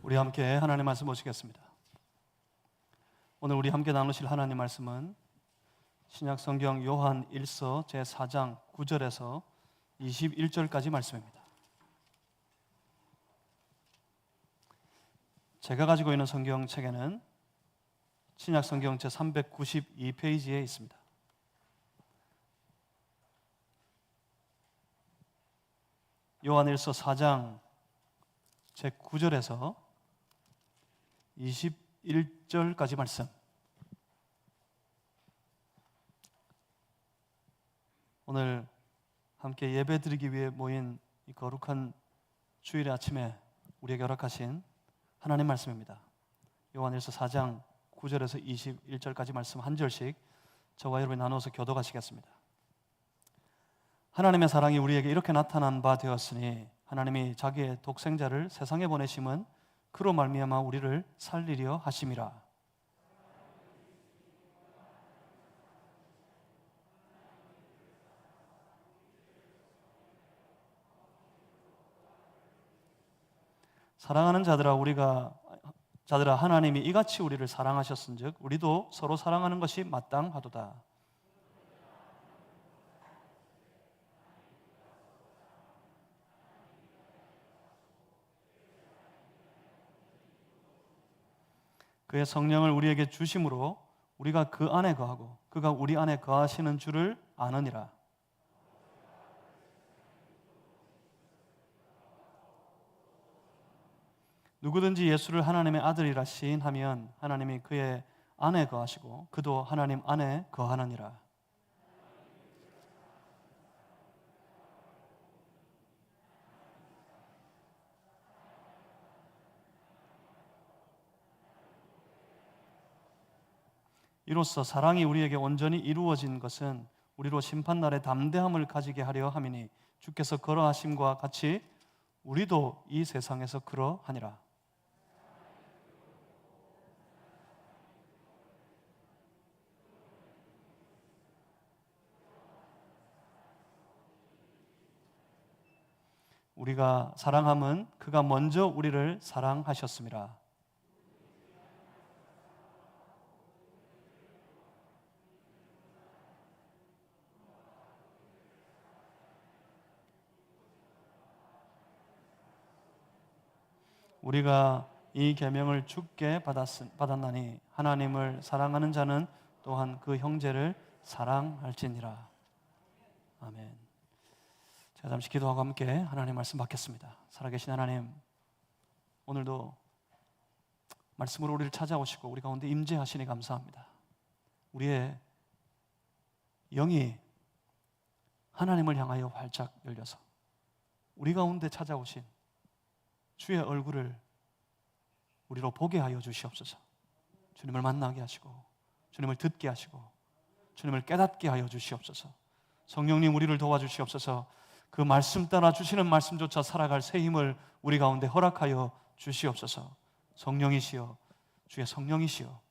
우리 함께 하나님 말씀 보시겠습니다. 오늘 우리 함께 나누실 하나님 말씀은 신약 성경 요한 1서 제4장 9절에서 21절까지 말씀입니다. 제가 가지고 있는 성경책에는 신약 성경 제392페이지에 있습니다. 요한 1서 4장 제9절에서 21절까지 말씀. 오늘 함께 예배드리기 위해 모인 이 거룩한 주일의 아침에 우리에게 허락하신 하나님 말씀입니다. 요한일서 4장 9절에서 21절까지 말씀 한 절씩 저와 여러분이 나눠서 교독하시겠습니다. 하나님의 사랑이 우리에게 이렇게 나타난 바 되었으니 하나님이 자기의 독생자를 세상에 보내심은 그로 말미암아 우리를 살리려 하심이라. 사랑하는 자들아 하나님이 이같이 우리를 사랑하셨은즉 우리도 서로 사랑하는 것이 마땅하도다. 그의 성령을 우리에게 주심으로 우리가 그 안에 거하고 그가 우리 안에 거하시는 줄을 아느니라. 누구든지 예수를 하나님의 아들이라 시인하면 하나님이 그의 안에 거하시고 그도 하나님 안에 거하느니라. 이로써 사랑이 우리에게 온전히 이루어진 것은 우리로 심판날에 담대함을 가지게 하려 함이니 주께서 그러하심과 같이 우리도 이 세상에서 그러하니라. 우리가 사랑함은 그가 먼저 우리를 사랑하셨습니다. 우리가 이 계명을 주께 받았나니 하나님을 사랑하는 자는 또한 그 형제를 사랑할지니라. 아멘. 자, 잠시 기도하고 함께 하나님 말씀 받겠습니다. 살아계신 하나님, 오늘도 말씀으로 우리를 찾아오시고 우리 가운데 임재하시니 감사합니다. 우리의 영이 하나님을 향하여 활짝 열려서 우리 가운데 찾아오신 주의 얼굴을 우리로 보게 하여 주시옵소서. 주님을 만나게 하시고 주님을 듣게 하시고 주님을 깨닫게 하여 주시옵소서. 성령님 우리를 도와주시옵소서. 그 말씀 따라 주시는 말씀조차 살아갈 새 힘을 우리 가운데 허락하여 주시옵소서. 성령이시여, 주의 성령이시여,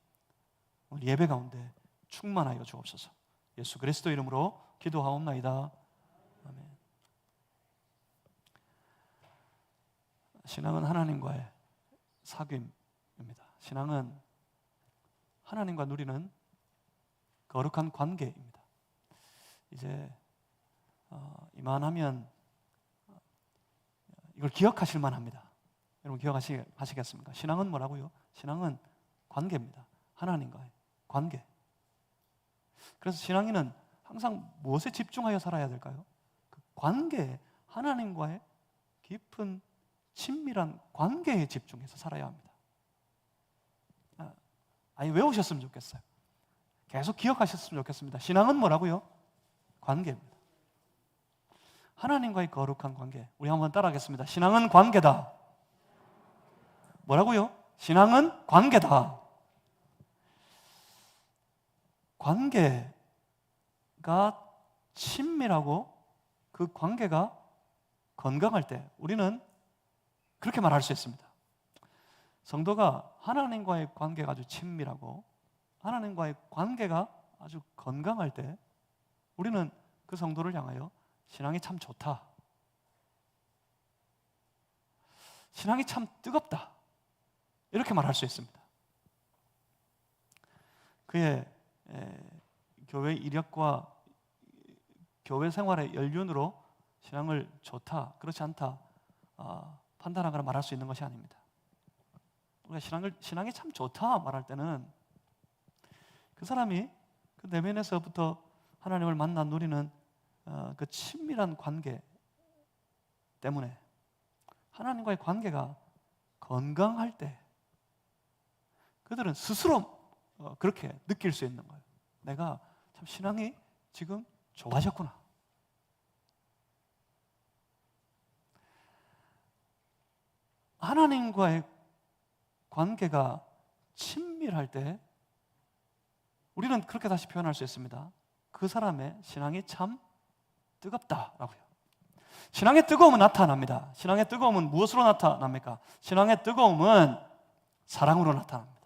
오늘 예배 가운데 충만하여 주옵소서. 예수 그리스도 이름으로 기도하옵나이다. 아멘. 신앙은 하나님과의 사귐입니다. 신앙은 하나님과 누리는 거룩한 관계입니다. 이제 이만하면 이걸 기억하실 만합니다. 여러분 기억하시겠습니까? 신앙은 뭐라고요? 신앙은 관계입니다. 하나님과의 관계. 그래서 신앙인은 항상 무엇에 집중하여 살아야 될까요? 그 관계, 하나님과의 깊은 친밀한 관계에 집중해서 살아야 합니다. 아니 외우셨으면 좋겠어요. 계속 기억하셨으면 좋겠습니다. 신앙은 뭐라고요? 관계입니다. 하나님과의 거룩한 관계. 우리 한번 따라하겠습니다. 신앙은 관계다. 뭐라고요? 신앙은 관계다. 관계가 친밀하고 그 관계가 건강할 때 우리는 그렇게 말할 수 있습니다. 성도가 하나님과의 관계가 아주 친밀하고 하나님과의 관계가 아주 건강할 때 우리는 그 성도를 향하여 신앙이 참 좋다, 신앙이 참 뜨겁다, 이렇게 말할 수 있습니다. 그의 교회 이력과 교회 생활의 연륜으로 신앙을 좋다, 그렇지 않다 판단하거나 말할 수 있는 것이 아닙니다. 우리가 신앙이 참 좋다 말할 때는 그 사람이 그 내면에서부터 하나님을 만나 누리는 그 친밀한 관계 때문에, 하나님과의 관계가 건강할 때 그들은 스스로 그렇게 느낄 수 있는 거예요. 내가 참 신앙이 지금 좋아졌구나. 하나님과의 관계가 친밀할 때 우리는 그렇게 다시 표현할 수 있습니다. 그 사람의 신앙이 참 뜨겁다라고요. 신앙의 뜨거움은 나타납니다. 신앙의 뜨거움은 무엇으로 나타납니까? 신앙의 뜨거움은 사랑으로 나타납니다.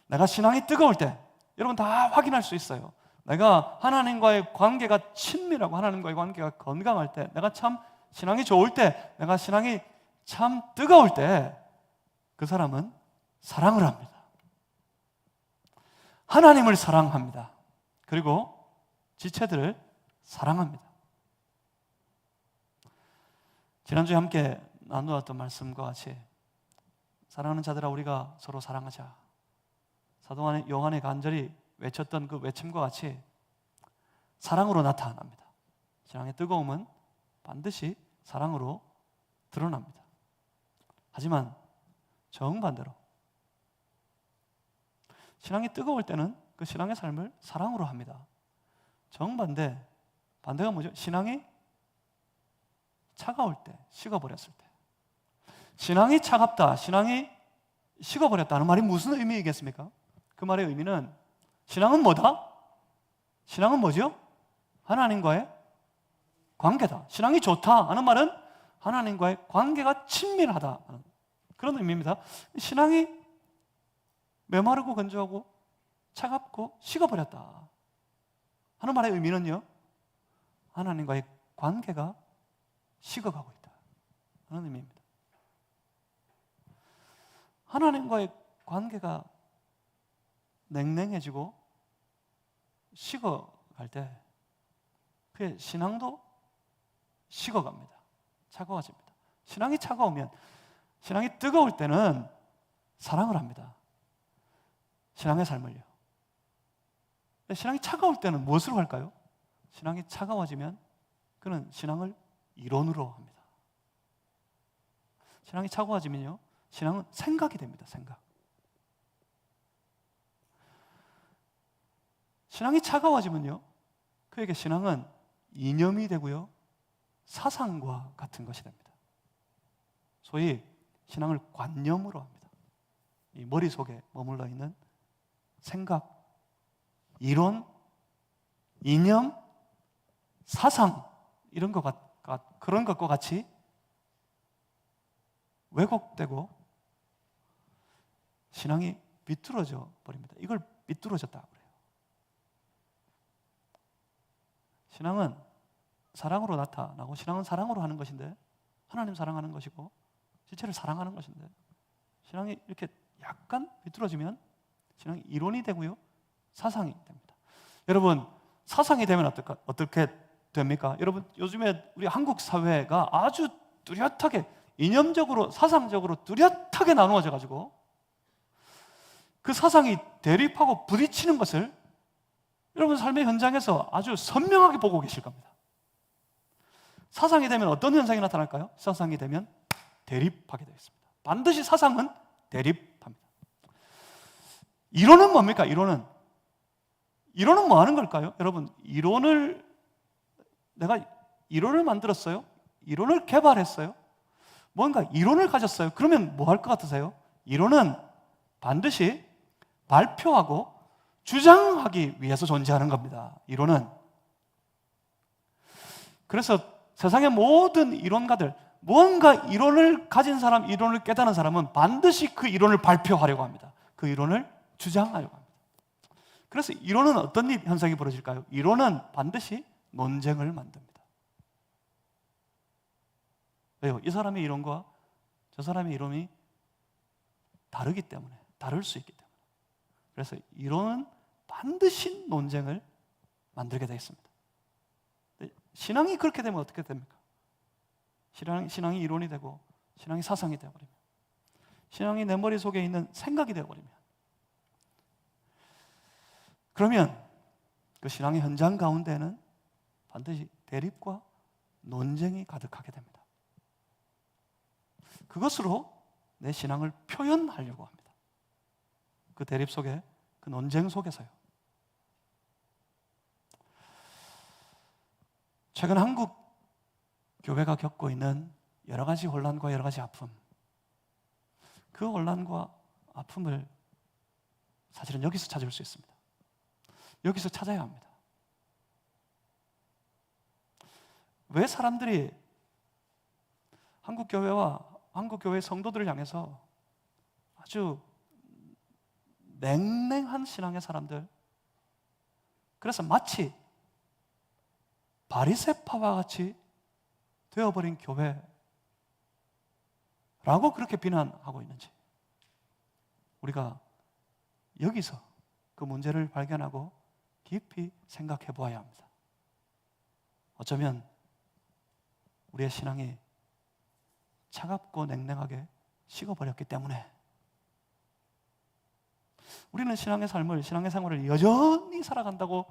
내가 신앙이 뜨거울 때, 여러분 다 확인할 수 있어요. 내가 하나님과의 관계가 친밀하고 하나님과의 관계가 건강할 때, 내가 참 신앙이 좋을 때, 내가 신앙이 참 뜨거울 때 그 사람은 사랑을 합니다. 하나님을 사랑합니다. 그리고 지체들을 사랑합니다. 지난주에 함께 나누었던 말씀과 같이 사랑하는 자들아 우리가 서로 사랑하자, 사도 요한이 간절히 외쳤던 그 외침과 같이 사랑으로 나타납니다. 신앙의 뜨거움은 반드시 사랑으로 드러납니다. 하지만 정반대로 신앙이 뜨거울 때는 그 신앙의 삶을 사랑으로 합니다. 반대가 뭐죠? 신앙이 차가울 때, 식어버렸을 때. 신앙이 차갑다, 신앙이 식어버렸다는 말이 무슨 의미이겠습니까? 그 말의 의미는 신앙은 뭐다? 신앙은 뭐죠? 하나님과의 관계다. 신앙이 좋다 하는 말은 하나님과의 관계가 친밀하다 하는 그런 의미입니다. 신앙이 메마르고 건조하고 차갑고 식어버렸다 하는 말의 의미는요, 하나님과의 관계가 식어가고 있다 하는 의미입니다. 하나님과의 관계가 냉랭해지고 식어갈 때 그의 신앙도 식어갑니다. 차가워집니다. 신앙이 차가우면, 신앙이 뜨거울 때는 사랑을 합니다. 신앙의 삶을요. 신앙이 차가울 때는 무엇으로 할까요? 신앙이 차가워지면 그는 신앙을 이론으로 합니다. 신앙이 차가워지면요, 신앙은 생각이 됩니다. 생각. 신앙이 차가워지면요, 그에게 신앙은 이념이 되고요, 사상과 같은 것이 됩니다. 소위 신앙을 관념으로 합니다. 이 머릿속에 머물러 있는 생각, 이론, 이념, 사상 이런 그런 것과 같이 왜곡되고 신앙이 비뚤어져 버립니다. 이걸 비뚤어졌다 그래요. 신앙은 사랑으로 나타나고, 신앙은 사랑으로 하는 것인데, 하나님 사랑하는 것이고 지체를 사랑하는 것인데, 신앙이 이렇게 약간 비뚤어지면 신앙이 이론이 되고요, 사상이 됩니다. 여러분, 사상이 되면 어떻게 됩니까? 여러분, 요즘에 우리 한국 사회가 아주 뚜렷하게 이념적으로, 사상적으로 뚜렷하게 나누어져 가지고 그 사상이 대립하고 부딪히는 것을 여러분 삶의 현장에서 아주 선명하게 보고 계실 겁니다. 사상이 되면 어떤 현상이 나타날까요? 사상이 되면 대립하게 되어 있습니다. 반드시 사상은 대립합니다. 이론은 뭡니까? 이론은 뭐 하는 걸까요? 여러분, 내가 이론을 만들었어요? 이론을 개발했어요? 뭔가 이론을 가졌어요? 그러면 뭐 할 것 같으세요? 이론은 반드시 발표하고 주장하기 위해서 존재하는 겁니다. 이론은. 그래서 세상의 모든 이론가들, 뭔가 이론을 가진 사람, 이론을 깨닫는 사람은 반드시 그 이론을 발표하려고 합니다. 그 이론을 주장하려고 합니다. 그래서 이론은 어떤 현상이 벌어질까요? 이론은 반드시 논쟁을 만듭니다. 왜요? 이 사람의 이론과 저 사람의 이론이 다르기 때문에, 다를 수 있기 때문에. 그래서 이론은 반드시 논쟁을 만들게 되겠습니다. 신앙이 그렇게 되면 어떻게 됩니까? 신앙이 이론이 되고 신앙이 사상이 되어버리면, 신앙이 내 머릿속에 있는 생각이 되어버리면, 그러면 그 신앙의 현장 가운데는 반드시 대립과 논쟁이 가득하게 됩니다. 그것으로 내 신앙을 표현하려고 합니다. 그 대립 속에, 그 논쟁 속에서요. 최근 한국 교회가 겪고 있는 여러 가지 혼란과 여러 가지 아픔, 그 혼란과 아픔을 사실은 여기서 찾을 수 있습니다. 여기서 찾아야 합니다. 왜 사람들이 한국 교회와 한국 교회 성도들을 향해서 아주 냉랭한 신앙의 사람들, 그래서 마치 바리새파와 같이 되어버린 교회라고 그렇게 비난하고 있는지, 우리가 여기서 그 문제를 발견하고 깊이 생각해 보아야 합니다. 어쩌면 우리의 신앙이 차갑고 냉랭하게 식어버렸기 때문에 우리는 신앙의 삶을, 신앙의 생활을 여전히 살아간다고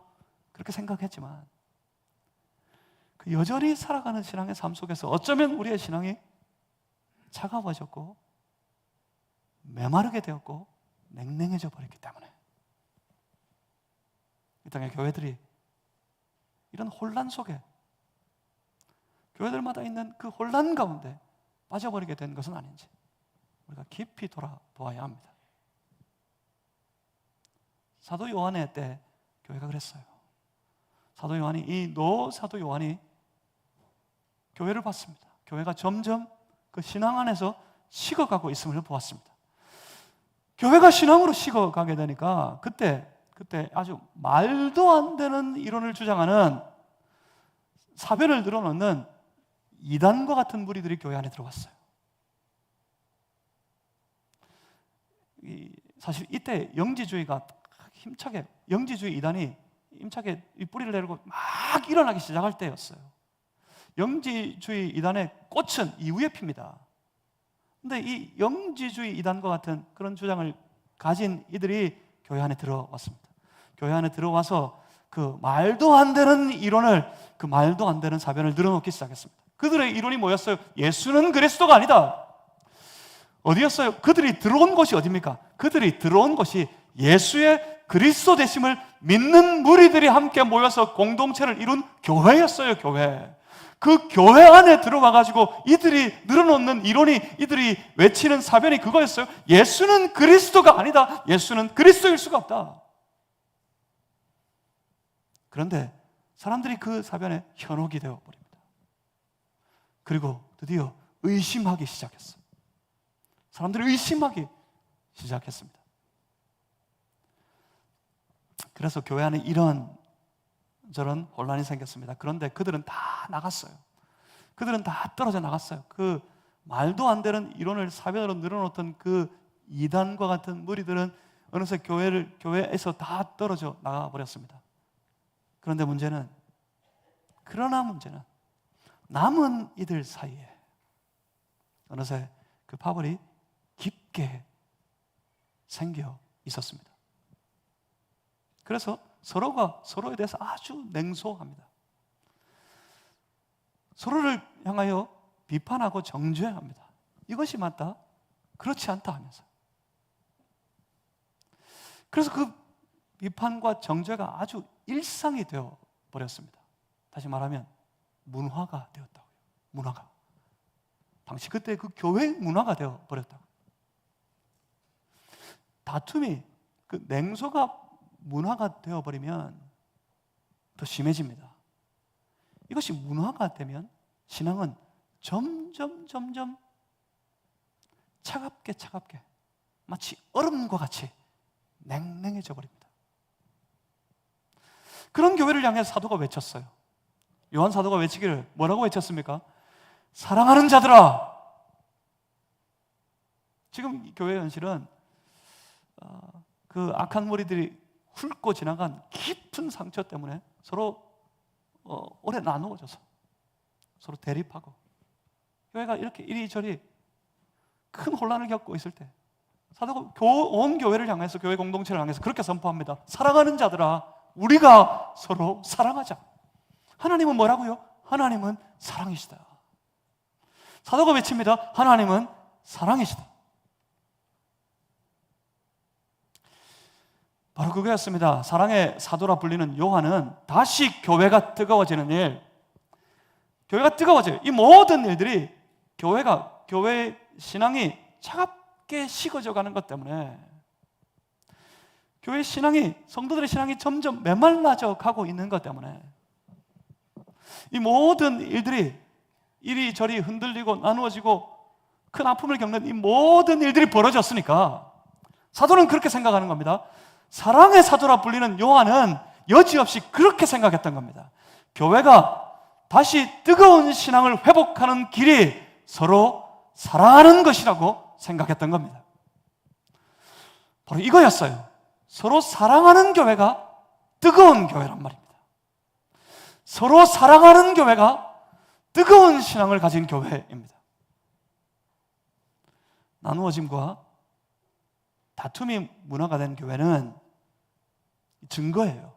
그렇게 생각했지만, 그 여전히 살아가는 신앙의 삶 속에서 어쩌면 우리의 신앙이 차가워졌고 메마르게 되었고 냉랭해져 버렸기 때문에 이 땅의 교회들이 이런 혼란 속에, 교회들마다 있는 그 혼란 가운데 빠져버리게 된 것은 아닌지 우리가 깊이 돌아보아야 합니다. 사도 요한의 때 교회가 그랬어요. 사도 요한이, 이 노사도 요한이 교회를 봤습니다. 교회가 점점 그 신앙 안에서 식어가고 있음을 보았습니다. 교회가 신앙으로 식어가게 되니까 그때 아주 말도 안 되는 이론을 주장하는, 사변을 늘어놓는 이단과 같은 무리들이 교회 안에 들어왔어요. 사실 이때 영지주의가 힘차게, 영지주의 이단이 힘차게 이 뿌리를 내리고 막 일어나기 시작할 때였어요. 영지주의 이단의 꽃은 이후에 핍니다. 근데 이 영지주의 이단과 같은 그런 주장을 가진 이들이 교회 안에 들어왔습니다. 교회 안에 들어와서 그 말도 안 되는 이론을, 그 말도 안 되는 사변을 늘어놓기 시작했습니다. 그들의 이론이 뭐였어요? 예수는 그리스도가 아니다. 어디였어요? 그들이 들어온 곳이 어디입니까? 그들이 들어온 곳이 예수의 그리스도 되심을 믿는 무리들이 함께 모여서 공동체를 이룬 교회였어요. 교회. 그 교회 안에 들어와가지고 이들이 늘어놓는 이론이, 이들이 외치는 사변이 그거였어요. 예수는 그리스도가 아니다. 예수는 그리스도일 수가 없다. 그런데 사람들이 그 사변에 현혹이 되어버립니다. 그리고 드디어 의심하기 시작했어요. 사람들이 의심하기 시작했습니다. 그래서 교회 안에 이런 저런 혼란이 생겼습니다. 그런데 그들은 다 나갔어요. 그들은 다 떨어져 나갔어요. 그 말도 안 되는 이론을 사변으로 늘어놓던 그 이단과 같은 무리들은 어느새 교회에서 다 떨어져 나가버렸습니다. 그런데 문제는 남은 이들 사이에 어느새 그 파벌이 깊게 생겨 있었습니다. 그래서 서로가 서로에 대해서 아주 냉소합니다. 서로를 향하여 비판하고 정죄합니다. 이것이 맞다, 그렇지 않다 하면서. 그래서 그 비판과 정죄가 아주 일상이 되어 버렸습니다. 다시 말하면 문화가 되었다고요. 문화가. 당시 그때 그 교회 문화가 되어 버렸다고요. 다툼이, 그 냉소가 문화가 되어버리면 더 심해집니다. 이것이 문화가 되면 신앙은 점점 차갑게 마치 얼음과 같이 냉랭해져 버립니다. 그런 교회를 향해 사도가 외쳤어요. 요한 사도가 외치기를 뭐라고 외쳤습니까? 사랑하는 자들아, 지금 교회 현실은 그 악한 무리들이 훑고 지나간 깊은 상처 때문에 서로 오래 나누어져서 서로 대립하고 교회가 이렇게 이리저리 큰 혼란을 겪고 있을 때 사도가 온 교회를 향해서, 교회 공동체를 향해서 그렇게 선포합니다. 사랑하는 자들아, 우리가 서로 사랑하자. 하나님은 뭐라고요? 하나님은 사랑이시다. 사도가 외칩니다. 하나님은 사랑이시다. 바로 그거였습니다. 사랑의 사도라 불리는 요한은 다시 교회가 뜨거워지는 일, 교회가 뜨거워져요. 이 모든 일들이 교회 신앙이 차갑게 식어져 가는 것 때문에, 교회 신앙이, 성도들의 신앙이 점점 메말라져 가고 있는 것 때문에 이 모든 일들이 이리저리 흔들리고 나누어지고 큰 아픔을 겪는 이 모든 일들이 벌어졌으니까 사도는 그렇게 생각하는 겁니다. 사랑의 사도라 불리는 요한은 여지없이 그렇게 생각했던 겁니다. 교회가 다시 뜨거운 신앙을 회복하는 길이 서로 사랑하는 것이라고 생각했던 겁니다. 바로 이거였어요. 서로 사랑하는 교회가 뜨거운 교회란 말입니다. 서로 사랑하는 교회가 뜨거운 신앙을 가진 교회입니다. 나누어짐과 다툼이 문화가 된 교회는 증거예요.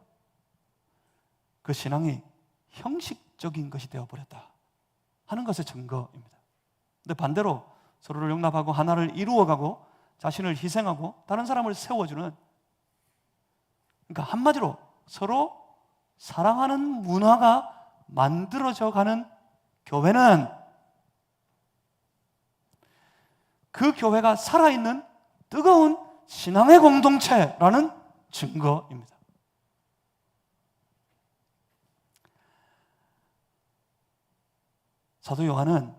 그 신앙이 형식적인 것이 되어버렸다 하는 것의 증거입니다. 근데 반대로 서로를 용납하고 하나를 이루어가고 자신을 희생하고 다른 사람을 세워주는, 그러니까 한마디로 서로 사랑하는 문화가 만들어져 가는 교회는 그 교회가 살아있는 뜨거운 신앙의 공동체라는 증거입니다. 사도 요한은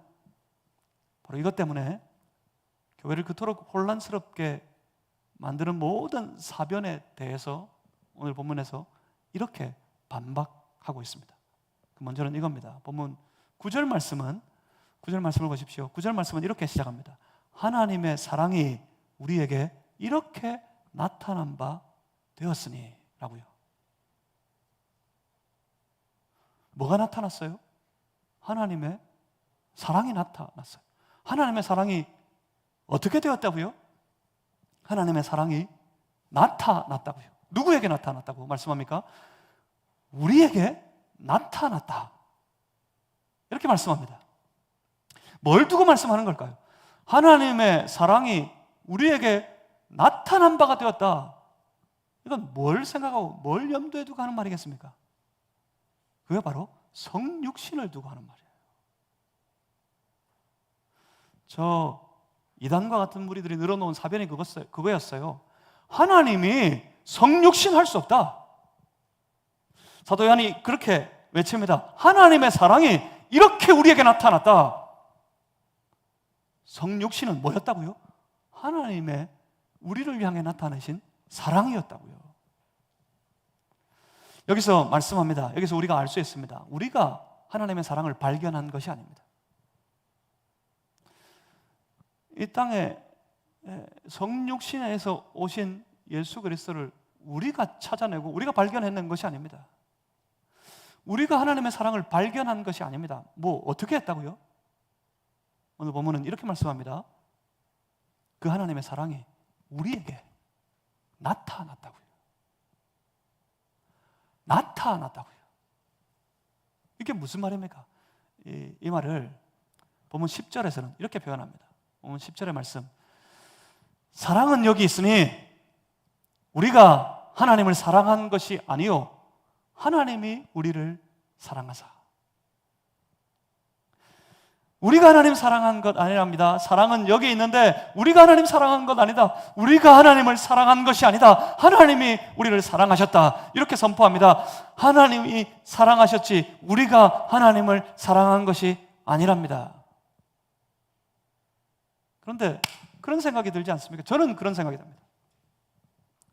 바로 이것 때문에 교회를 그토록 혼란스럽게 만드는 모든 사변에 대해서 오늘 본문에서 이렇게 반박하고 있습니다. 먼저는 이겁니다. 본문 9절 말씀을 보십시오. 9절 말씀은 이렇게 시작합니다. 하나님의 사랑이 우리에게 이렇게 나타난 바 되었으니 라고요. 뭐가 나타났어요? 하나님의 사랑이 나타났어요. 하나님의 사랑이 어떻게 되었다고요? 하나님의 사랑이 나타났다고요. 누구에게 나타났다고 말씀합니까? 우리에게 나타났다, 이렇게 말씀합니다. 뭘 두고 말씀하는 걸까요? 하나님의 사랑이 우리에게 나타난 바가 되었다. 이건 뭘 생각하고 뭘 염두에 두고 하는 말이겠습니까? 그게 바로 성육신을 두고 하는 말이에요. 저 이단과 같은 무리들이 늘어놓은 사변이 그거였어요. 하나님이 성육신 할 수 없다. 사도 요한이 그렇게 외칩니다. 하나님의 사랑이 이렇게 우리에게 나타났다. 성육신은 뭐였다고요? 하나님의 우리를 향해 나타내신 사랑이었다고요. 여기서 말씀합니다. 여기서 우리가 알 수 있습니다. 우리가 하나님의 사랑을 발견한 것이 아닙니다. 이 땅에 성육신에서 오신 예수 그리스도를 우리가 찾아내고 우리가 발견해낸 것이 아닙니다. 우리가 하나님의 사랑을 발견한 것이 아닙니다. 뭐 어떻게 했다고요? 오늘 본문은 이렇게 말씀합니다. 그 하나님의 사랑이 우리에게 나타났다고요. 나타났다고요. 이게 무슨 말입니까? 이 말을 본문 10절에서는 이렇게 표현합니다. 본문 10절의 말씀. 사랑은 여기 있으니 우리가 하나님을 사랑한 것이 아니요 하나님이 우리를 사랑하사. 우리가 하나님 사랑한 것 아니랍니다. 사랑은 여기 있는데 우리가 하나님 사랑한 것 아니다. 우리가 하나님을 사랑한 것이 아니다. 하나님이 우리를 사랑하셨다. 이렇게 선포합니다. 하나님이 사랑하셨지 우리가 하나님을 사랑한 것이 아니랍니다. 그런데 그런 생각이 들지 않습니까? 저는 그런 생각이 듭니다.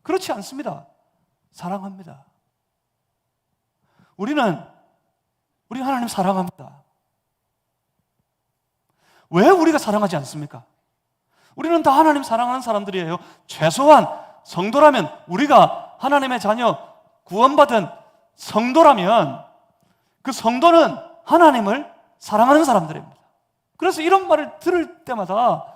그렇지 않습니다. 사랑합니다. 우리 하나님 사랑합니다. 왜 우리가 사랑하지 않습니까? 우리는 다 하나님 사랑하는 사람들이에요. 최소한 성도라면, 우리가 하나님의 자녀, 구원받은 성도라면 그 성도는 하나님을 사랑하는 사람들입니다. 그래서 이런 말을 들을 때마다,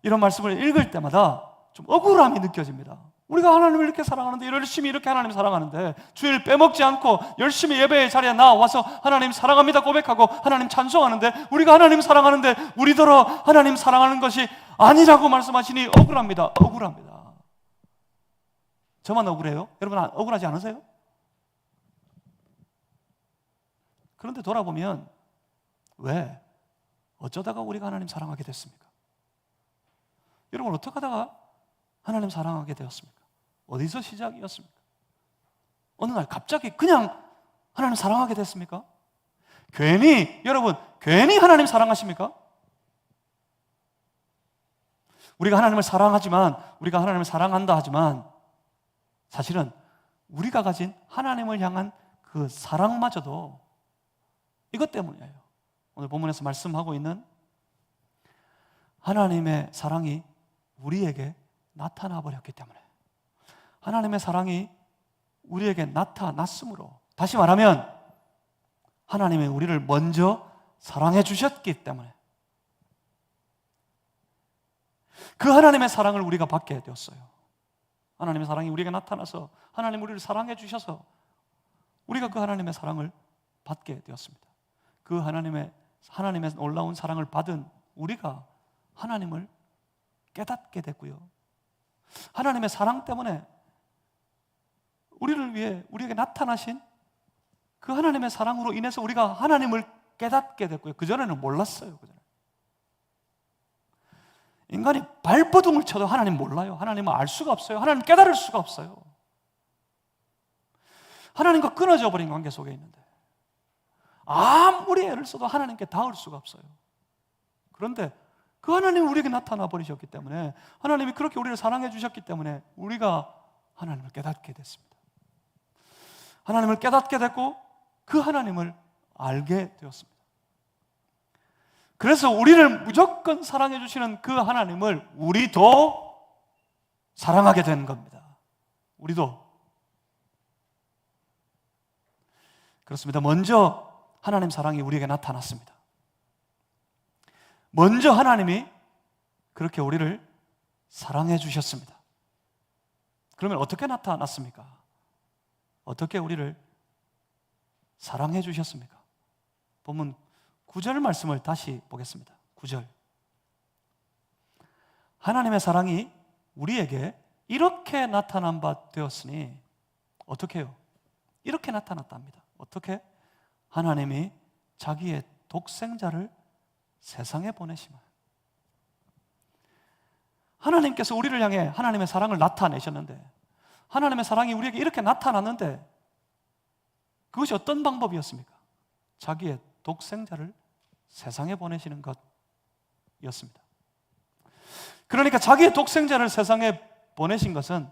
이런 말씀을 읽을 때마다 좀 억울함이 느껴집니다. 우리가 하나님을 이렇게 사랑하는데, 열심히 이렇게 하나님 사랑하는데, 주일 빼먹지 않고 열심히 예배의 자리에 나와서 하나님 사랑합니다 고백하고 하나님 찬송하는데, 우리가 하나님 사랑하는데 우리더러 하나님 사랑하는 것이 아니라고 말씀하시니 억울합니다. 억울합니다. 저만 억울해요? 여러분 억울하지 않으세요? 그런데 돌아보면 왜? 어쩌다가 우리가 하나님 사랑하게 됐습니까? 여러분 어떻게 하다가 하나님 사랑하게 되었습니까? 어디서 시작이었습니까? 어느 날 갑자기 그냥 하나님 사랑하게 됐습니까? 여러분 괜히 하나님 사랑하십니까? 우리가 하나님을 사랑하지만, 우리가 하나님을 사랑한다 하지만 사실은 우리가 가진 하나님을 향한 그 사랑마저도 이것 때문이에요. 오늘 본문에서 말씀하고 있는 하나님의 사랑이 우리에게 나타나 버렸기 때문에, 하나님의 사랑이 우리에게 나타났으므로, 다시 말하면 하나님이 우리를 먼저 사랑해 주셨기 때문에 그 하나님의 사랑을 우리가 받게 되었어요. 하나님의 사랑이 우리에게 나타나서 하나님 우리를 사랑해 주셔서 우리가 그 하나님의 사랑을 받게 되었습니다. 그 하나님의 놀라운 사랑을 받은 우리가 하나님을 깨닫게 됐고요, 하나님의 사랑 때문에 우리를 위해 우리에게 나타나신 그 하나님의 사랑으로 인해서 우리가 하나님을 깨닫게 됐고요. 그전에는 몰랐어요. 인간이 발버둥을 쳐도 하나님 몰라요. 하나님은 알 수가 없어요. 하나님 깨달을 수가 없어요. 하나님과 끊어져 버린 관계 속에 있는데 아무리 애를 써도 하나님께 닿을 수가 없어요. 그런데 그 하나님이 우리에게 나타나 버리셨기 때문에, 하나님이 그렇게 우리를 사랑해 주셨기 때문에 우리가 하나님을 깨닫게 됐습니다. 하나님을 깨닫게 됐고 그 하나님을 알게 되었습니다. 그래서 우리를 무조건 사랑해 주시는 그 하나님을 우리도 사랑하게 된 겁니다. 우리도. 그렇습니다. 먼저 하나님 사랑이 우리에게 나타났습니다. 먼저 하나님이 그렇게 우리를 사랑해 주셨습니다. 그러면 어떻게 나타났습니까? 어떻게 우리를 사랑해 주셨습니까? 본문 9절 말씀을 다시 보겠습니다. 9절. 하나님의 사랑이 우리에게 이렇게 나타난 바 되었으니, 어떻게 해요? 이렇게 나타났답니다. 어떻게? 하나님이 자기의 독생자를 세상에 보내시면, 하나님께서 우리를 향해 하나님의 사랑을 나타내셨는데, 하나님의 사랑이 우리에게 이렇게 나타났는데 그것이 어떤 방법이었습니까? 자기의 독생자를 세상에 보내시는 것이었습니다. 그러니까 자기의 독생자를 세상에 보내신 것은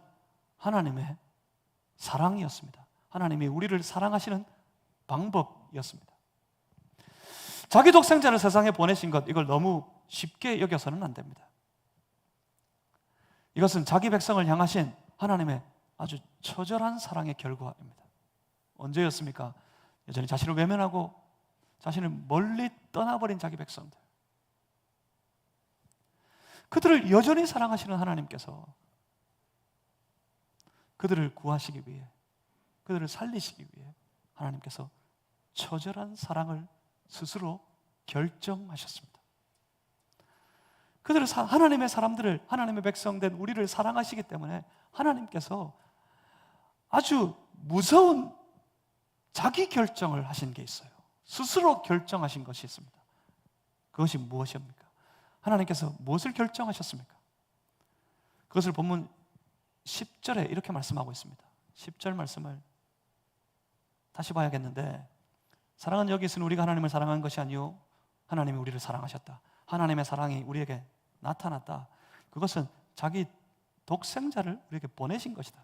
하나님의 사랑이었습니다. 하나님이 우리를 사랑하시는 방법이었습니다. 자기 독생자를 세상에 보내신 것, 이걸 너무 쉽게 여겨서는 안 됩니다. 이것은 자기 백성을 향하신 하나님의 아주 처절한 사랑의 결과입니다. 언제였습니까? 여전히 자신을 외면하고 자신을 멀리 떠나버린 자기 백성들, 그들을 여전히 사랑하시는 하나님께서 그들을 구하시기 위해, 그들을 살리시기 위해 하나님께서 처절한 사랑을 스스로 결정하셨습니다. 그들을 하나님의 사람들을, 하나님의 백성된 우리를 사랑하시기 때문에 하나님께서 아주 무서운 자기 결정을 하신 게 있어요. 스스로 결정하신 것이 있습니다. 그것이 무엇입니까? 하나님께서 무엇을 결정하셨습니까? 그것을 본문 10절에 이렇게 말씀하고 있습니다. 10절 말씀을 다시 봐야겠는데, 사랑은 여기 있으니 우리가 하나님을 사랑한 것이 아니요 하나님이 우리를 사랑하셨다. 하나님의 사랑이 우리에게 나타났다. 그것은 자기 독생자를 우리에게 보내신 것이다.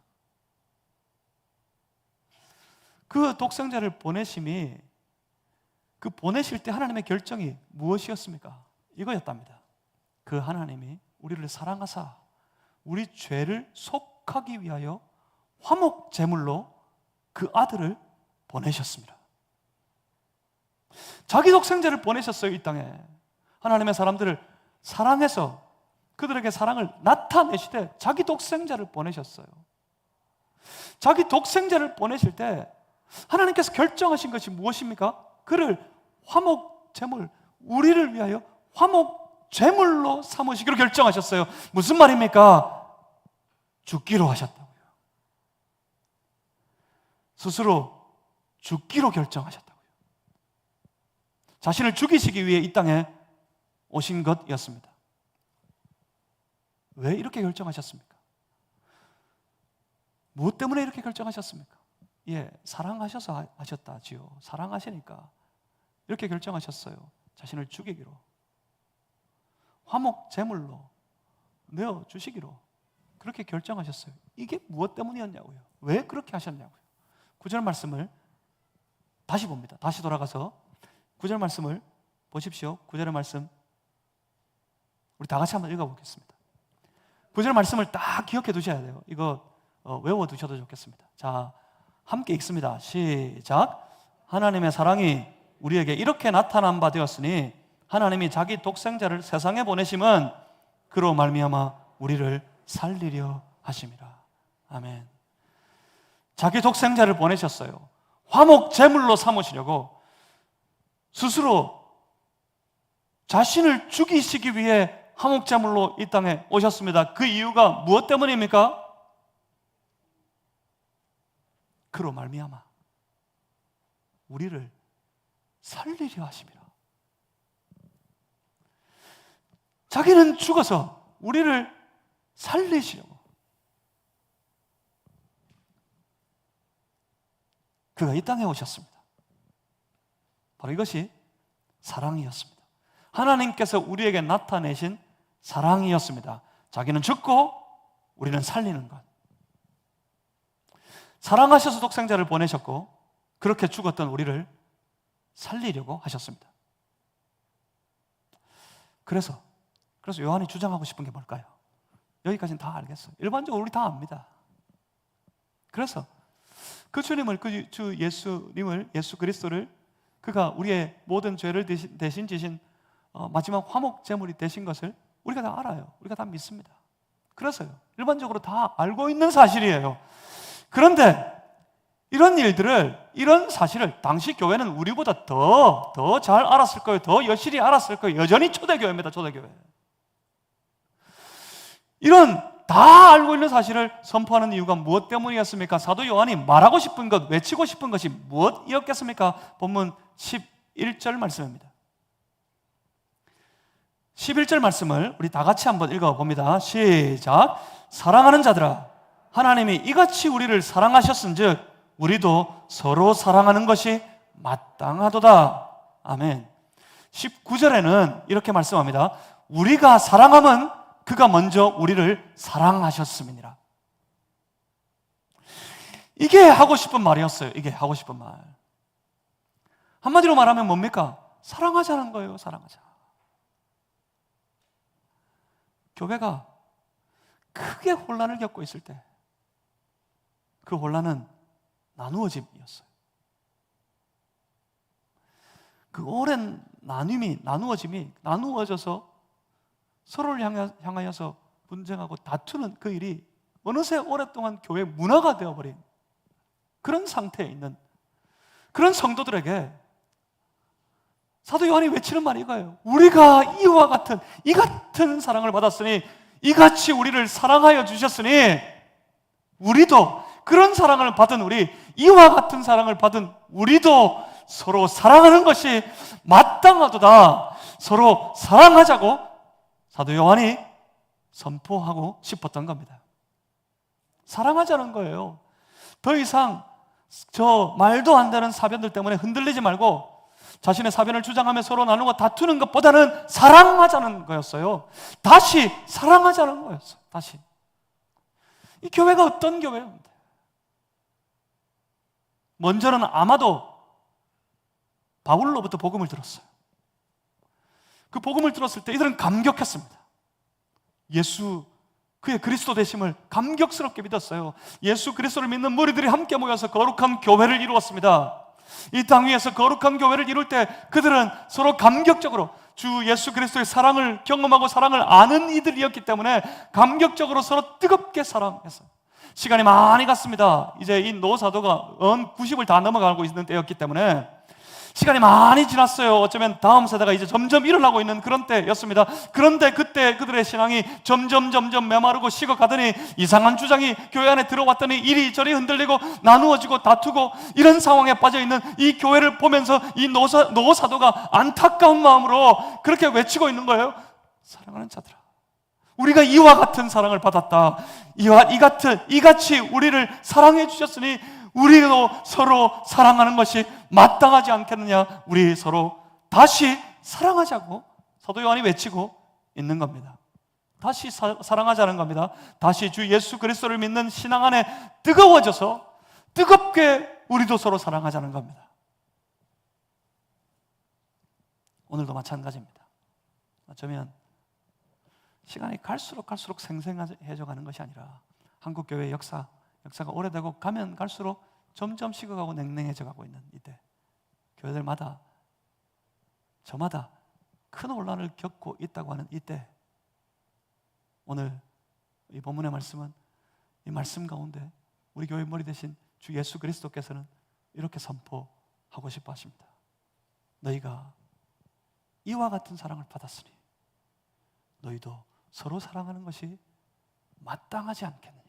그 독생자를 보내심이, 그 보내실 때 하나님의 결정이 무엇이었습니까? 이거였답니다. 그 하나님이 우리를 사랑하사 우리 죄를 속하기 위하여 화목 제물로 그 아들을 보내셨습니다. 자기 독생자를 보내셨어요. 이 땅에 하나님의 사람들을 사랑해서 그들에게 사랑을 나타내시되 자기 독생자를 보내셨어요. 자기 독생자를 보내실 때 하나님께서 결정하신 것이 무엇입니까? 그를 화목 제물, 우리를 위하여 화목 제물로 삼으시기로 결정하셨어요. 무슨 말입니까? 죽기로 하셨다고요. 스스로 죽기로 결정하셨다고요. 자신을 죽이시기 위해 이 땅에 오신 것이었습니다. 왜 이렇게 결정하셨습니까? 무엇 때문에 이렇게 결정하셨습니까? 예, 사랑하셔서 하셨다지요. 사랑하시니까 이렇게 결정하셨어요. 자신을 죽이기로, 화목 제물로 내어 주시기로 그렇게 결정하셨어요. 이게 무엇 때문이었냐고요? 왜 그렇게 하셨냐고요? 9절 말씀을 다시 봅니다. 다시 돌아가서 9절 말씀을 보십시오. 9절의 말씀 우리 다 같이 한번 읽어보겠습니다. 9절 말씀을 딱 기억해 두셔야 돼요. 이거 외워두셔도 좋겠습니다. 자, 함께 읽습니다. 시작. 하나님의 사랑이 우리에게 이렇게 나타난 바 되었으니 하나님이 자기 독생자를 세상에 보내심은 그로 말미암아 우리를 살리려 하심이라. 아멘. 자기 독생자를 보내셨어요. 화목 제물로 삼으시려고 스스로 자신을 죽이시기 위해 화목 제물로 이 땅에 오셨습니다. 그 이유가 무엇 때문입니까? 그로 말미암아 우리를 살리려 하심이라. 자기는 죽어서 우리를 살리시려고 그가 이 땅에 오셨습니다. 바로 이것이 사랑이었습니다. 하나님께서 우리에게 나타내신 사랑이었습니다. 자기는 죽고 우리는 살리는 것. 사랑하셔서 독생자를 보내셨고 그렇게 죽었던 우리를 살리려고 하셨습니다. 그래서 요한이 주장하고 싶은 게 뭘까요? 여기까지는 다 알겠어요. 일반적으로 우리 다 압니다. 그래서 그 주님을, 그 주 예수님을, 예수 그리스도를 그가 우리의 모든 죄를 대신 지신 마지막 화목 제물이 되신 것을 우리가 다 알아요. 우리가 다 믿습니다. 그래서요. 일반적으로 다 알고 있는 사실이에요. 그런데 이런 사실을 당시 교회는 우리보다 더 잘 알았을 거예요. 더 여실히 알았을 거예요. 여전히 초대교회입니다. 초대교회. 이런 다 알고 있는 사실을 선포하는 이유가 무엇 때문이었습니까? 사도 요한이 말하고 싶은 것, 외치고 싶은 것이 무엇이었겠습니까? 본문 11절 말씀입니다. 11절 말씀을 우리 다 같이 한번 읽어봅니다. 시작. 사랑하는 자들아, 하나님이 이같이 우리를 사랑하셨은즉 우리도 서로 사랑하는 것이 마땅하도다. 아멘. 19절에는 이렇게 말씀합니다. 우리가 사랑함은 그가 먼저 우리를 사랑하셨음이니라. 이게 하고 싶은 말이었어요. 이게 하고 싶은 말. 한마디로 말하면 뭡니까? 사랑하자는 거예요. 사랑하자. 교회가 크게 혼란을 겪고 있을 때 그 혼란은 나누어짐이었어요. 그 오랜 나누어짐이 나누어져서 서로를 향하여서 분쟁하고 다투는 그 일이 어느새 오랫동안 교회 문화가 되어버린 그런 상태에 있는 그런 성도들에게 사도 요한이 외치는 말이 이거예요. 우리가 이 같은 사랑을 받았으니 이같이 우리를 사랑하여 주셨으니 우리도 그런 사랑을 받은 이와 같은 사랑을 받은 우리도 서로 사랑하는 것이 마땅하도다. 서로 사랑하자고 사도 요한이 선포하고 싶었던 겁니다. 사랑하자는 거예요. 더 이상 저 말도 안 되는 사변들 때문에 흔들리지 말고 자신의 사변을 주장하며 서로 나누고 다투는 것보다는 사랑하자는 거였어요. 다시 사랑하자는 거였어요. 다시. 이 교회가 어떤 교회입니다. 먼저는 아마도 바울로부터 복음을 들었어요. 그 복음을 들었을 때 이들은 감격했습니다. 그의 그리스도 되심을 감격스럽게 믿었어요. 예수 그리스도를 믿는 무리들이 함께 모여서 거룩한 교회를 이루었습니다. 이 땅 위에서 거룩한 교회를 이룰 때 그들은 서로 감격적으로 주 예수 그리스도의 사랑을 경험하고 사랑을 아는 이들이었기 때문에 감격적으로 서로 뜨겁게 사랑했어요. 시간이 많이 갔습니다. 이제 이 노 사도가 90을 다 넘어가고 있는 때였기 때문에 시간이 많이 지났어요. 어쩌면 다음 세대가 이제 점점 일어나고 있는 그런 때였습니다. 그런데 그때 그들의 신앙이 점점 메마르고 식어가더니 이상한 주장이 교회 안에 들어왔더니 이리저리 흔들리고 나누어지고 다투고 이런 상황에 빠져있는 이 교회를 보면서 이 노 사도가 안타까운 마음으로 그렇게 외치고 있는 거예요. 사랑하는 자들아, 우리가 이와 같은 사랑을 받았다. 이같이 우리를 사랑해 주셨으니 우리도 서로 사랑하는 것이 마땅하지 않겠느냐. 우리 서로 다시 사랑하자고 사도 요한이 외치고 있는 겁니다. 다시 사랑하자는 겁니다. 다시 주 예수 그리스도를 믿는 신앙 안에 뜨거워져서 뜨겁게 우리도 서로 사랑하자는 겁니다. 오늘도 마찬가지입니다. 어쩌면 시간이 갈수록 생생해져 가는 것이 아니라 한국교회의 역사가 오래되고 가면 갈수록 점점 식어가고 냉랭해져 가고 있는 이때, 교회들마다 저마다 큰 혼란을 겪고 있다고 하는 이때, 오늘 이 본문의 말씀은 이 말씀 가운데 우리 교회 머리 대신 주 예수 그리스도께서는 이렇게 선포하고 싶어 하십니다. 너희가 이와 같은 사랑을 받았으니 너희도 서로 사랑하는 것이 마땅하지 않겠느냐.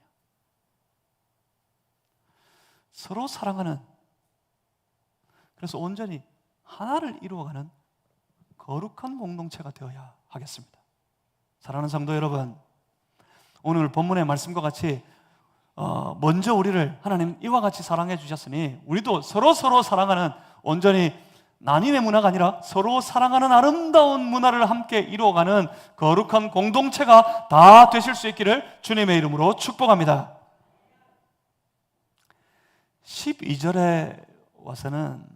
서로 사랑하는, 그래서 온전히 하나를 이루어가는 거룩한 공동체가 되어야 하겠습니다. 사랑하는 성도 여러분, 오늘 본문의 말씀과 같이 먼저 우리를 하나님 이와 같이 사랑해 주셨으니 우리도 서로 사랑하는, 온전히 난임의 문화가 아니라 서로 사랑하는 아름다운 문화를 함께 이루어가는 거룩한 공동체가 다 되실 수 있기를 주님의 이름으로 축복합니다. 12절에 와서는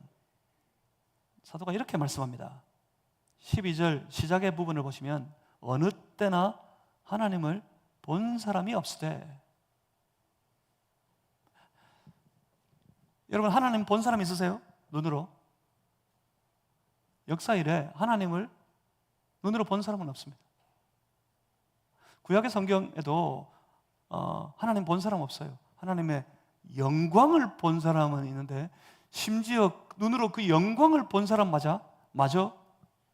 사도가 이렇게 말씀합니다. 12절 시작의 부분을 보시면 어느 때나 하나님을 본 사람이 없으되, 여러분 하나님 본 사람 있으세요? 눈으로? 역사 이래 하나님을 눈으로 본 사람은 없습니다. 구약의 성경에도 하나님 본 사람 없어요. 하나님의 영광을 본 사람은 있는데, 심지어 눈으로 그 영광을 본 사람마저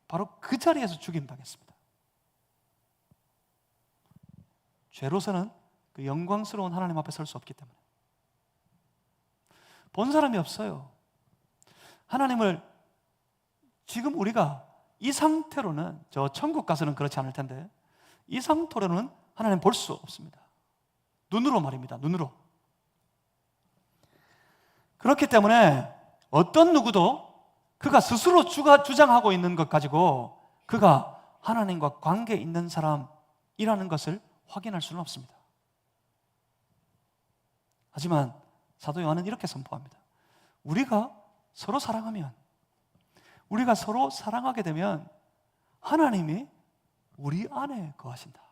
바로 그 자리에서 죽임당했습니다. 죄로서는 그 영광스러운 하나님 앞에 설 수 없기 때문에 본 사람이 없어요. 하나님을 지금 우리가 이 상태로는, 저 천국 가서는 그렇지 않을 텐데 이 상태로는 하나님 볼 수 없습니다. 눈으로 말입니다. 눈으로. 그렇기 때문에 어떤 누구도 그가 스스로 주장하고 있는 것 가지고 그가 하나님과 관계 있는 사람이라는 것을 확인할 수는 없습니다. 하지만 사도 요한은 이렇게 선포합니다. 우리가 서로 사랑하면, 우리가 서로 사랑하게 되면 하나님이 우리 안에 거하신다.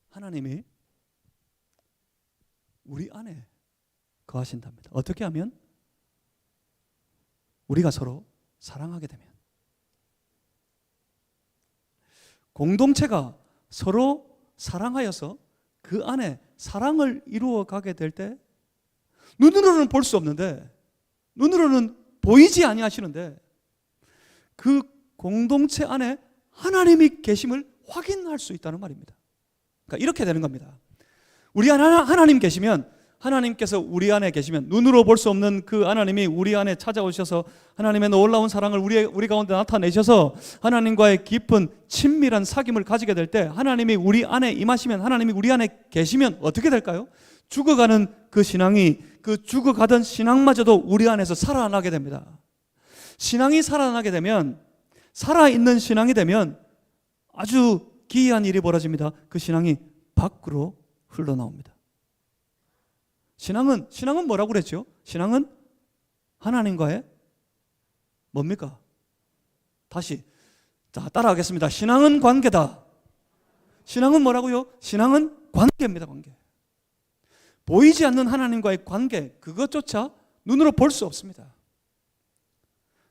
하나님이 우리 안에 거하신답니다. 어떻게 하면? 우리가 서로 사랑하게 되면. 공동체가 서로 사랑하여서 그 안에 사랑을 이루어가게 될 때, 눈으로는 볼 수 없는데, 눈으로는 보이지 아니하시는데 그 공동체 안에 하나님이 계심을 확인할 수 있다는 말입니다. 그러니까 이렇게 되는 겁니다. 우리 안에 하나님 계시면, 하나님께서 우리 안에 계시면, 눈으로 볼 수 없는 그 하나님이 우리 안에 찾아오셔서 하나님의 놀라운 사랑을 우리 가운데 나타내셔서 하나님과의 깊은 친밀한 사귐을 가지게 될 때, 하나님이 우리 안에 임하시면, 하나님이 우리 안에 계시면 어떻게 될까요? 죽어가는 그 신앙이, 그 죽어가던 신앙마저도 우리 안에서 살아나게 됩니다. 신앙이 살아나게 되면, 살아있는 신앙이 되면 아주 기이한 일이 벌어집니다. 그 신앙이 밖으로 흘러나옵니다. 신앙은 뭐라고 그랬죠? 신앙은 하나님과의 뭡니까? 다시 따라하겠습니다. 신앙은 관계다. 신앙은 뭐라고요? 신앙은 관계입니다. 관계. 보이지 않는 하나님과의 관계, 그것조차 눈으로 볼 수 없습니다.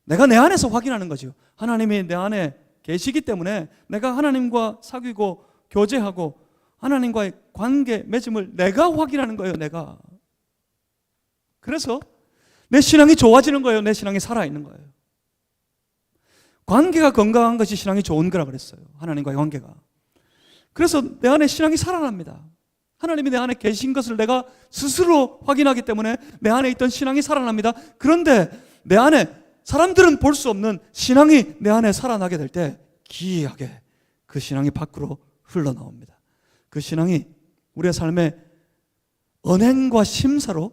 내가 내 안에서 확인하는 거죠. 하나님이 내 안에 계시기 때문에 내가 하나님과 사귀고 교제하고 하나님과의 관계 맺음을 내가 확인하는 거예요. 내가. 그래서 내 신앙이 좋아지는 거예요. 내 신앙이 살아있는 거예요. 관계가 건강한 것이 신앙이 좋은 거라 그랬어요. 하나님과의 관계가. 그래서 내 안에 신앙이 살아납니다. 하나님이 내 안에 계신 것을 내가 스스로 확인하기 때문에 내 안에 있던 신앙이 살아납니다. 그런데 내 안에 사람들은 볼 수 없는 신앙이 내 안에 살아나게 될 때 기이하게 그 신앙이 밖으로 흘러나옵니다. 그 신앙이 우리의 삶의 언행과 심사로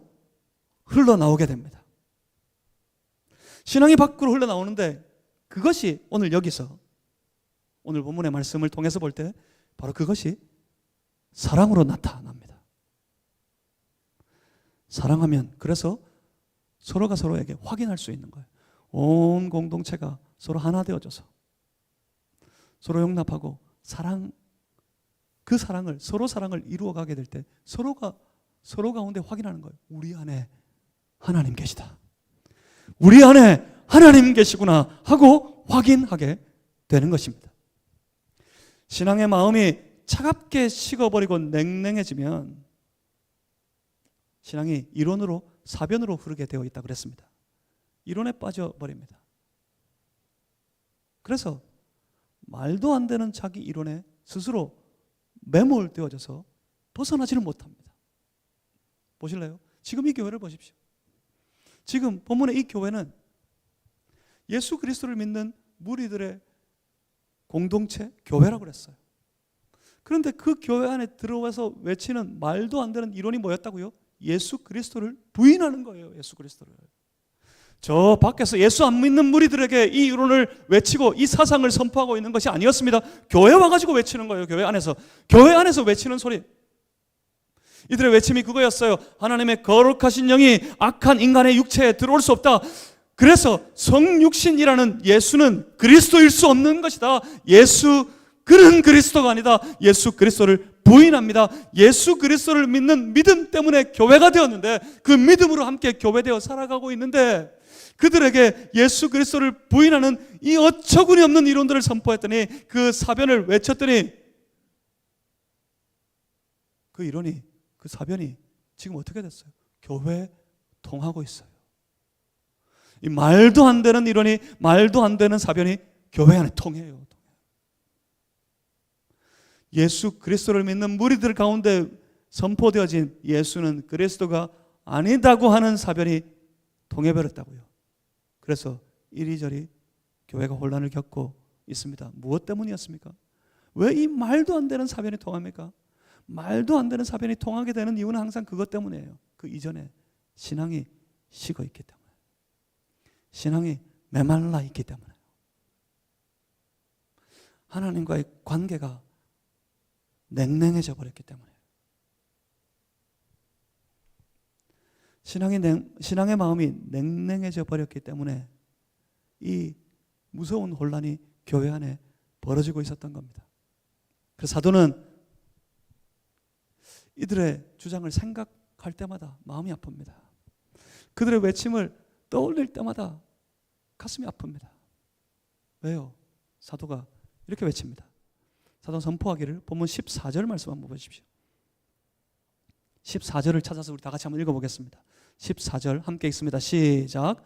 흘러나오게 됩니다. 신앙이 밖으로 흘러나오는데 그것이 오늘 여기서 오늘 본문의 말씀을 통해서 볼 때 바로 그것이 사랑으로 나타납니다. 사랑하면 그래서 서로가 서로에게 확인할 수 있는 거예요. 온 공동체가 서로 하나 되어져서 서로 용납하고 그 사랑을 서로 사랑을 이루어가게 될 때 서로가 서로 가운데 확인하는 거예요. 우리 안에 하나님 계시다. 우리 안에 하나님 계시구나 하고 확인하게 되는 것입니다. 신앙의 마음이 차갑게 식어버리고 냉랭해지면 신앙이 이론으로 사변으로 흐르게 되어 있다고 그랬습니다. 이론에 빠져버립니다. 그래서 말도 안 되는 자기 이론에 스스로 매몰되어져서 벗어나지를 못합니다. 보실래요? 지금 이 교회를 보십시오. 지금 본문의 이 교회는 예수 그리스도를 믿는 무리들의 공동체, 교회라고 그랬어요. 그런데 그 교회 안에 들어와서 외치는 말도 안 되는 이론이 뭐였다고요? 예수 그리스도를 부인하는 거예요. 예수 그리스도를. 저 밖에서 예수 안 믿는 무리들에게 이 이론을 외치고 이 사상을 선포하고 있는 것이 아니었습니다. 교회 와가지고 외치는 거예요. 교회 안에서 외치는 소리. 이들의 외침이 그거였어요. 하나님의 거룩하신 영이 악한 인간의 육체에 들어올 수 없다. 그래서 성육신이라는 예수는 그리스도일 수 없는 것이다. 그는 그리스도가 아니다. 예수 그리스도를 부인합니다. 예수 그리스도를 믿는 믿음 때문에 교회가 되었는데 그 믿음으로 함께 교회되어 살아가고 있는데 그들에게 예수 그리스도를 부인하는 이 어처구니 없는 이론들을 선포했더니 그 사변을 외쳤더니 그 이론이 그 사변이 지금 어떻게 됐어요? 교회 통하고 있어요. 이 말도 안 되는 이론이 말도 안 되는 사변이 교회 안에 통해요. 예수 그리스도를 믿는 무리들 가운데 선포되어진 예수는 그리스도가 아니다고 하는 사변이 통해버렸다고요. 그래서 이리저리 교회가 혼란을 겪고 있습니다. 무엇 때문이었습니까? 왜 이 말도 안 되는 사변이 통합니까? 말도 안 되는 사변이 통하게 되는 이유는 항상 그것 때문이에요. 그 이전에 신앙이 식어 있기 때문에, 신앙이 메말라 있기 때문에, 하나님과의 관계가 냉랭해져 버렸기 때문에, 신앙의 마음이 냉랭해져 버렸기 때문에 이 무서운 혼란이 교회 안에 벌어지고 있었던 겁니다. 그래서 사도는 이들의 주장을 생각할 때마다 마음이 아픕니다. 그들의 외침을 떠올릴 때마다 가슴이 아픕니다. 왜요? 사도가 이렇게 외칩니다. 사도 선포하기를 본문 14절 말씀 한번 보십시오. 14절을 찾아서 우리 다 같이 한번 읽어보겠습니다. 14절 함께 읽습니다. 시작.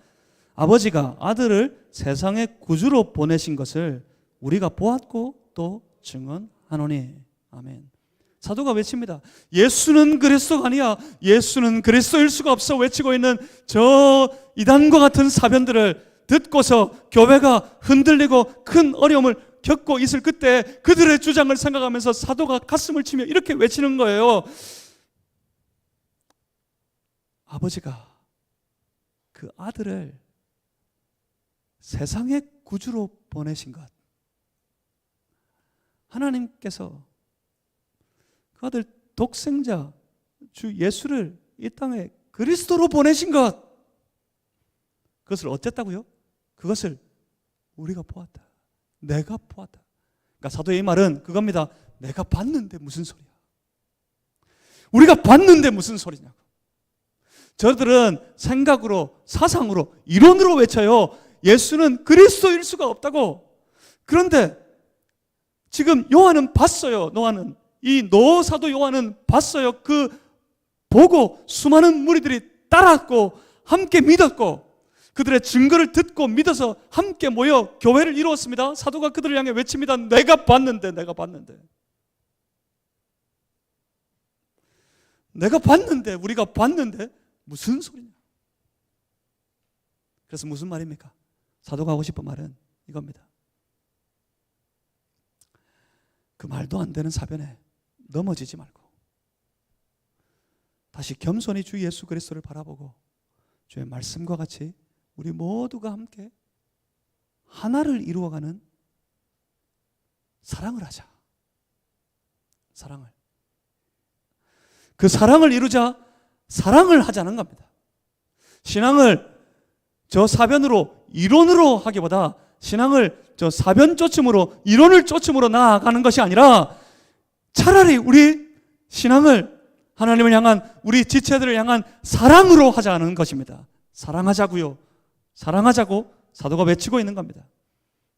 아버지가 아들을 세상의 구주로 보내신 것을 우리가 보았고 또 증언하노니. 아멘. 사도가 외칩니다. 예수는 그리스도가 아니야. 예수는 그리스도일 수가 없어 외치고 있는 저 이단과 같은 사변들을 듣고서 교회가 흔들리고 큰 어려움을 겪고 있을 그때 그들의 주장을 생각하면서 사도가 가슴을 치며 이렇게 외치는 거예요. 아버지가 그 아들을 세상의 구주로 보내신 것, 하나님께서 그 아들 독생자 주 예수를 이 땅에 그리스도로 보내신 것, 그것을 어쨌다고요? 그것을 우리가 보았다. 내가 보았다. 그러니까 사도의 이 말은 그겁니다. 내가 봤는데 무슨 소리야? 우리가 봤는데 무슨 소리냐고. 저들은 생각으로, 사상으로, 이론으로 외쳐요. 예수는 그리스도일 수가 없다고. 그런데 지금 요한은 봤어요. 이 사도 요한은 봤어요. 그 보고 수많은 무리들이 따랐고 함께 믿었고 그들의 증거를 듣고 믿어서 함께 모여 교회를 이루었습니다. 사도가 그들을 향해 외칩니다. 내가 봤는데, 내가 봤는데. 내가 봤는데, 우리가 봤는데 무슨 소리냐? 그래서 무슨 말입니까? 사도가 하고 싶은 말은 이겁니다. 그 말도 안 되는 사변에 넘어지지 말고 다시 겸손히 주 예수 그리스도를 바라보고 주의 말씀과 같이 우리 모두가 함께 하나를 이루어가는 사랑을 하자. 사랑을. 그 사랑을 이루자 사랑을 하자는 겁니다. 신앙을 저 사변으로, 이론으로 하기보다 신앙을 저 사변 쫓음으로, 이론을 쫓음으로 나아가는 것이 아니라 차라리 우리 신앙을 하나님을 향한, 우리 지체들을 향한 사랑으로 하자는 것입니다. 사랑하자고요. 사랑하자고 사도가 외치고 있는 겁니다.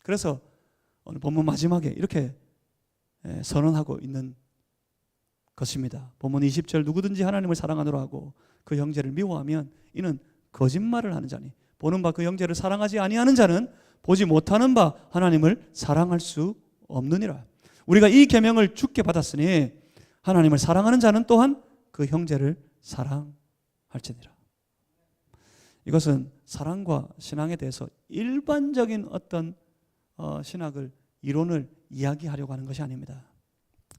그래서 오늘 본문 마지막에 이렇게 선언하고 있는 것입니다. 본문 20절, 누구든지 하나님을 사랑하노라 하고 그 형제를 미워하면 이는 거짓말을 하는 자니 보는 바 그 형제를 사랑하지 아니하는 자는 보지 못하는 바 하나님을 사랑할 수 없느니라. 우리가 이 계명을 주께 받았으니 하나님을 사랑하는 자는 또한 그 형제를 사랑할지니라. 이것은 사랑과 신앙에 대해서 일반적인 어떤 신학을, 이론을 이야기하려고 하는 것이 아닙니다.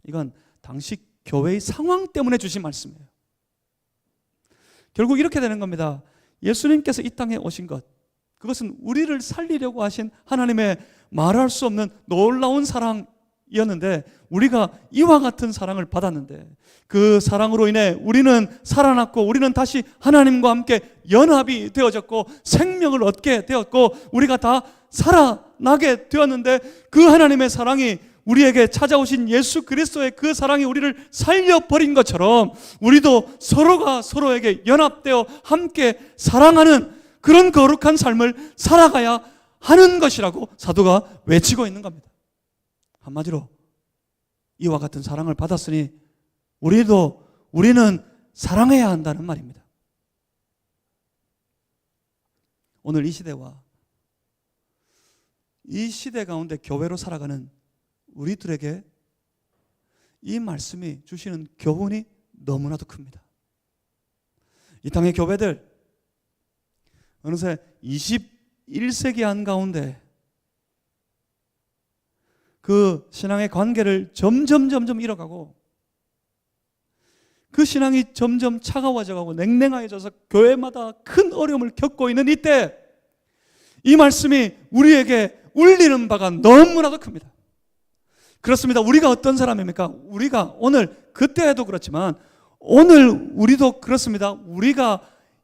이건 당시 교회의 상황 때문에 주신 말씀이에요. 결국 이렇게 되는 겁니다. 예수님께서 이 땅에 오신 것, 그것은 우리를 살리려고 하신 하나님의 말할 수 없는 놀라운 사랑이었는데 우리가 이와 같은 사랑을 받았는데 그 사랑으로 인해 우리는 살아났고 우리는 다시 하나님과 함께 연합이 되어졌고 생명을 얻게 되었고 우리가 다 살아나게 되었는데 그 하나님의 사랑이 우리에게 찾아오신 예수 그리스도의 그 사랑이 우리를 살려버린 것처럼 우리도 서로가 서로에게 연합되어 함께 사랑하는 그런 거룩한 삶을 살아가야 하는 것이라고 사도가 외치고 있는 겁니다. 한마디로 이와 같은 사랑을 받았으니 우리는 사랑해야 한다는 말입니다. 오늘 이 시대와 이 시대 가운데 교회로 살아가는 우리들에게 이 말씀이 주시는 교훈이 너무나도 큽니다. 이 땅의 교회들 어느새 21세기 한가운데 그 신앙의 관계를 점점 잃어가고 그 신앙이 점점 차가워져가고 냉랭해져서 교회마다 큰 어려움을 겪고 있는 이때 이 말씀이 우리에게 울리는 바가 너무나도 큽니다. 그렇습니다. 우리가 어떤 사람입니까? 우리가 오늘, 그때에도 그렇지만 오늘 우리도 그렇습니다. 우리가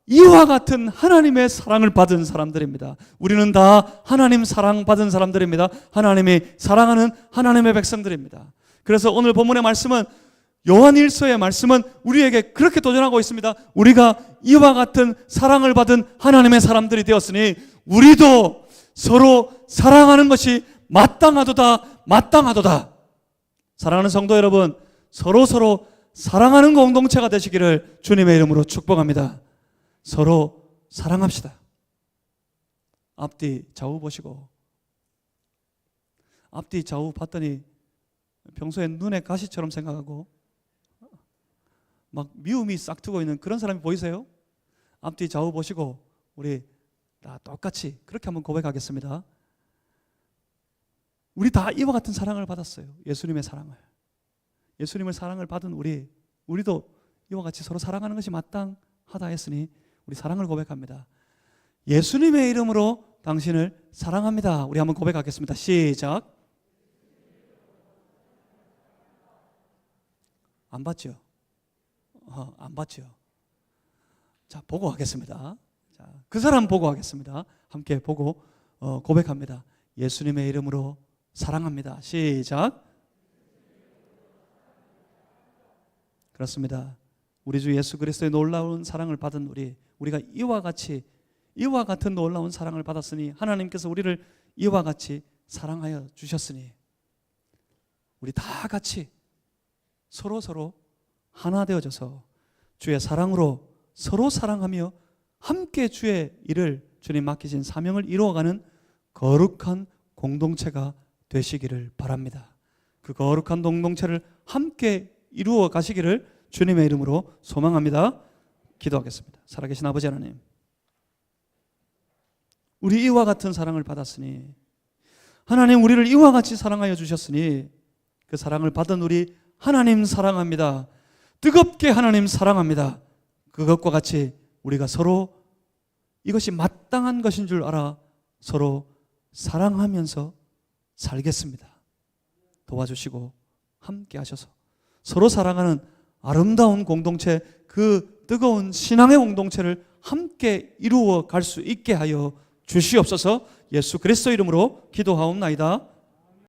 이와 같은 하나님의 사랑을 받은 사람들입니다. 우리는 다 하나님 사랑받은 사람들입니다. 하나님이 사랑하는 하나님의 백성들입니다. 그래서 오늘 본문의 말씀은, 요한일서의 말씀은 우리에게 그렇게 도전하고 있습니다. 우리가 이와 같은 사랑을 받은 하나님의 사람들이 되었으니 우리도 서로 사랑하는 것이 마땅하도다. 사랑하는 성도 여러분, 서로 사랑하는 공동체가 되시기를 주님의 이름으로 축복합니다. 서로 사랑합시다. 앞뒤 좌우 보시고, 앞뒤 좌우 봤더니 평소에 눈에 가시처럼 생각하고 막 미움이 싹트고 있는 그런 사람이 보이세요? 앞뒤 좌우 보시고 우리 다 똑같이 그렇게 한번 고백하겠습니다. 우리 다 이와 같은 사랑을 받았어요. 예수님의 사랑을. 예수님의 사랑을 받은 우리도 이와 같이 서로 사랑하는 것이 마땅하다 했으니 우리 사랑을 고백합니다. 예수님의 이름으로 당신을 사랑합니다. 우리 한번 고백하겠습니다. 시작. 안 봤죠? 안 봤죠? 자, 보고 하겠습니다. 자, 그 사람 보고 하겠습니다. 함께 보고 고백합니다. 예수님의 이름으로 사랑합니다. 시작. 그렇습니다. 우리 주 예수 그리스도의 놀라운 사랑을 받은 우리가 이와 같은 놀라운 사랑을 받았으니 하나님께서 우리를 이와 같이 사랑하여 주셨으니 우리 다 같이 서로 하나 되어져서 주의 사랑으로 서로 사랑하며 함께 주의 일을 주님 맡기신 사명을 이루어가는 거룩한 공동체가 되시기를 바랍니다. 그 거룩한 공동체를 함께 이루어 가시기를 주님의 이름으로 소망합니다. 기도하겠습니다. 살아계신 아버지 하나님, 우리 이와 같은 사랑을 받았으니 하나님 우리를 이와 같이 사랑하여 주셨으니 그 사랑을 받은 우리 하나님 사랑합니다. 뜨겁게 하나님 사랑합니다. 그것과 같이 우리가 서로 이것이 마땅한 것인 줄 알아 서로 사랑하면서 살겠습니다. 도와주시고 함께 하셔서 서로 사랑하는 아름다운 공동체, 그 뜨거운 신앙의 공동체를 함께 이루어 갈 수 있게 하여 주시옵소서. 예수 그리스도 이름으로 기도하옵나이다.